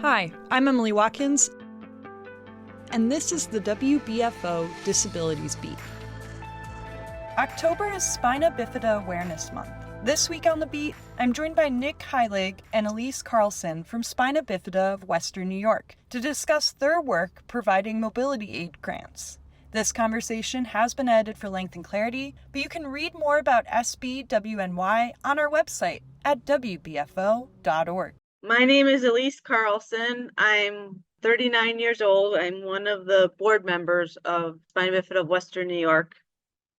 Hi, I'm Emyle Watkins, and this is the WBFO Disabilities Beat. October is Spina Bifida Awareness Month. This week on the Beat, I'm joined by Nick Heilig and Elyse Carlson from Spina Bifida of Western New York to discuss their work providing mobility aid grants. This conversation has been edited for length and clarity, but you can read more about SBWNY on our website at WBFO.org. My name is Elyse Carlson. I'm 39 years old. I'm one of the board members of Spina Bifida of Western New York.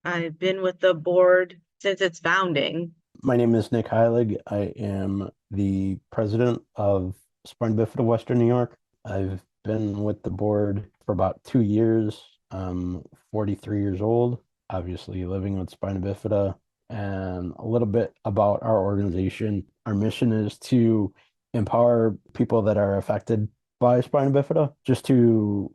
I've been with the board since its founding. My name is Nick Heilig. I am the president of Spina Bifida of Western New York. I've been with the board for about 2 years. I'm 43 years old, obviously living with Spina Bifida. And a little bit about our organization. Our mission is to empower people that are affected by Spina Bifida just to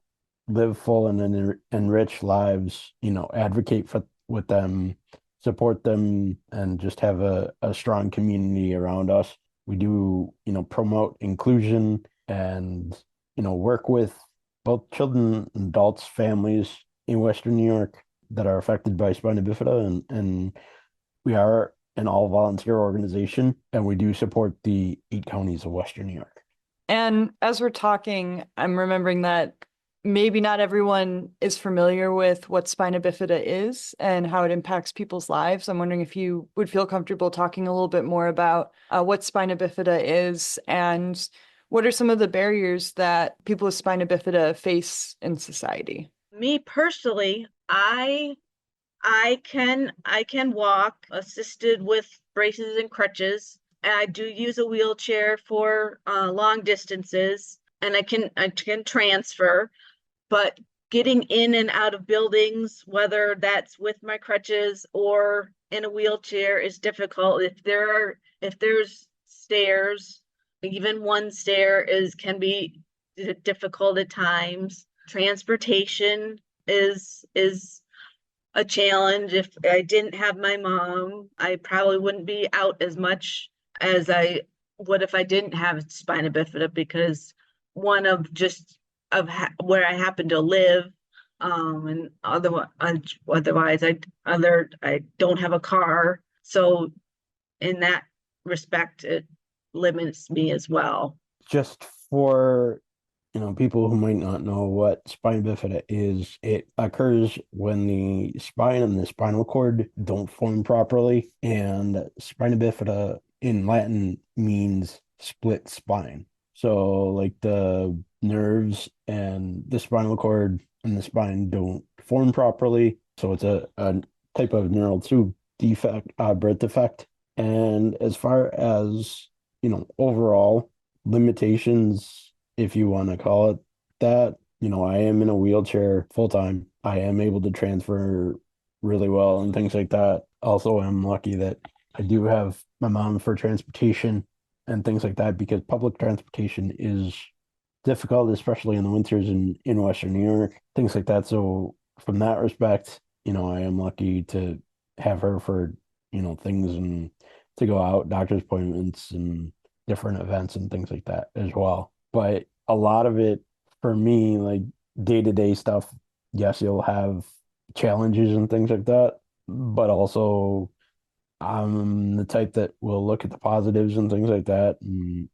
live full and enriched lives, advocate with them, support them, and just have a strong community around us. We do, promote inclusion and, work with both children, adults, families in Western New York that are affected by Spina Bifida. And we are an all-volunteer organization, and we do support the 8 counties of Western New York. And as we're talking, I'm remembering that maybe not everyone is familiar with what Spina Bifida is and how it impacts people's lives. I'm wondering if you would feel comfortable talking a little bit more about what Spina Bifida is and what are some of the barriers that people with Spina Bifida face in society. Me personally, I can walk assisted with braces and crutches. I do use a wheelchair for long distances, and I can transfer. But getting in and out of buildings, whether that's with my crutches or in a wheelchair, is difficult. If there's stairs, even one stair can be difficult at times. Transportation is a challenge. If I didn't have my mom, I probably wouldn't be out as much as I would if I didn't have Spina Bifida, because one of where I happen to live, and otherwise I don't have a car. So in that respect, it limits me as well. Just for people who might not know what spina bifida is, it occurs when the spine and the spinal cord don't form properly, and spina bifida in Latin means split spine. So like the nerves and the spinal cord and the spine don't form properly. So it's a type of neural tube defect, birth defect. And as far as, overall limitations, if you want to call it that, I am in a wheelchair full time. I am able to transfer really well and things like that. Also, I'm lucky that I do have my mom for transportation and things like that, because public transportation is difficult, especially in the winters in Western New York, things like that. So from that respect, I am lucky to have her for, things and to go out, doctor's appointments and different events and things like that as well. But a lot of it for me, like day-to-day stuff, yes, you'll have challenges and things like that, but also I'm the type that will look at the positives and things like that. And,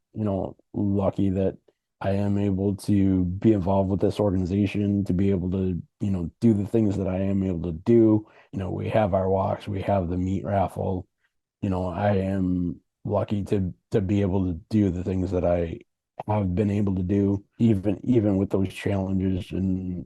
lucky that I am able to be involved with this organization, to be able to, do the things that I am able to do. We have our walks, we have the meat raffle. I am lucky to be able to do the things that I have been able to do, even with those challenges and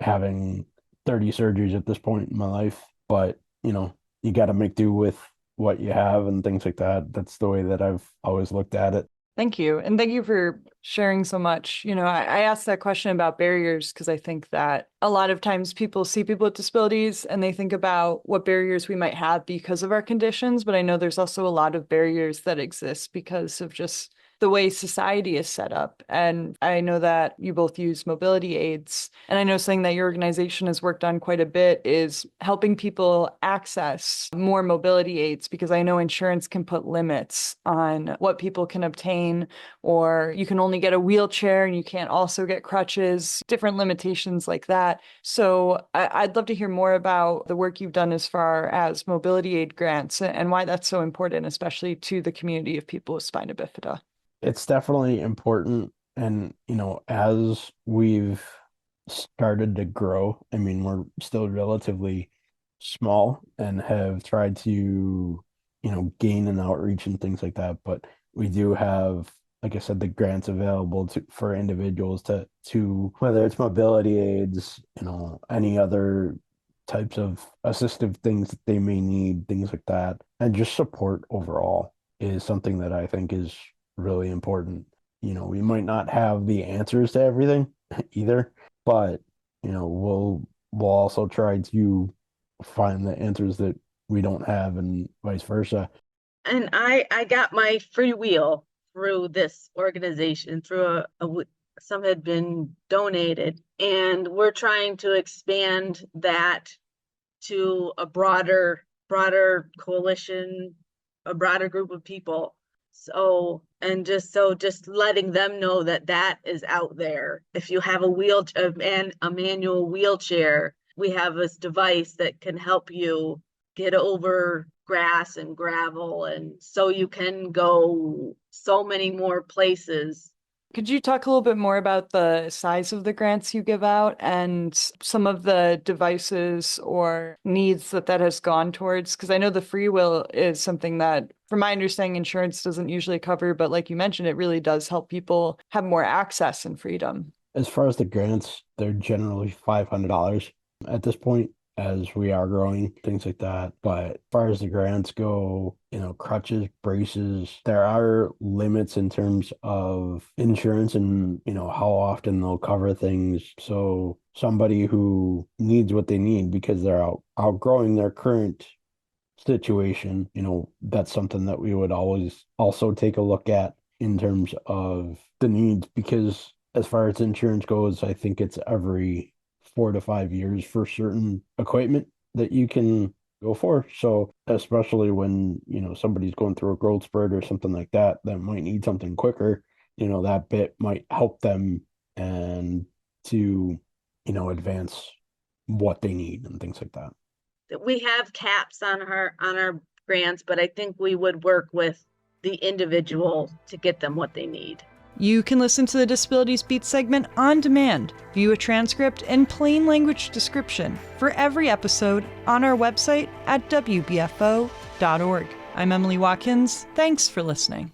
having 30 surgeries at this point in my life. But, you got to make do with what you have and things like that. That's the way that I've always looked at it. Thank you. And thank you for sharing so much. I asked that question about barriers because I think that a lot of times people see people with disabilities and they think about what barriers we might have because of our conditions. But I know there's also a lot of barriers that exist because of just the way society is set up. And I know that you both use mobility aids. And I know something that your organization has worked on quite a bit is helping people access more mobility aids, because I know insurance can put limits on what people can obtain, or you can only get a wheelchair and you can't also get crutches, different limitations like that. So I'd love to hear more about the work you've done as far as mobility aid grants and why that's so important, especially to the community of people with spina bifida. It's definitely important. And, as we've started to grow, I mean, we're still relatively small and have tried to, gain an outreach and things like that. But we do have, like I said, the grants available for individuals to whether it's mobility aids, any other types of assistive things that they may need, things like that. And just support overall is something that I think is really important. We might not have the answers to everything either, but we'll also try to find the answers that we don't have and vice versa. And I got my free wheel through this organization, through some had been donated, and we're trying to expand that to a broader coalition, a broader group of people. So just letting them know that is out there. If you have a manual wheelchair, we have this device that can help you get over grass and gravel, and so you can go so many more places. Could you talk a little bit more about the size of the grants you give out and some of the devices or needs that has gone towards? Because I know the free will is something that, from my understanding, insurance doesn't usually cover, but like you mentioned, it really does help people have more access and freedom. As far as the grants, they're generally $500 at this point, as we are growing, things like that. But as far as the grants go, crutches, braces, there are limits in terms of insurance and, how often they'll cover things. So somebody who needs what they need because they're outgrowing their current situation, that's something that we would always also take a look at in terms of the needs, because as far as insurance goes, I think it's every 4 to 5 years for certain equipment that you can go for. So especially when, somebody's going through a growth spurt or something like that might need something quicker, that bit might help them and to, advance what they need and things like that. We have caps on our grants, but I think we would work with the individual to get them what they need. You can listen to the Disabilities Beat segment on demand, view a transcript and plain language description for every episode on our website at WBFO.org. I'm Emyle Watkins. Thanks for listening.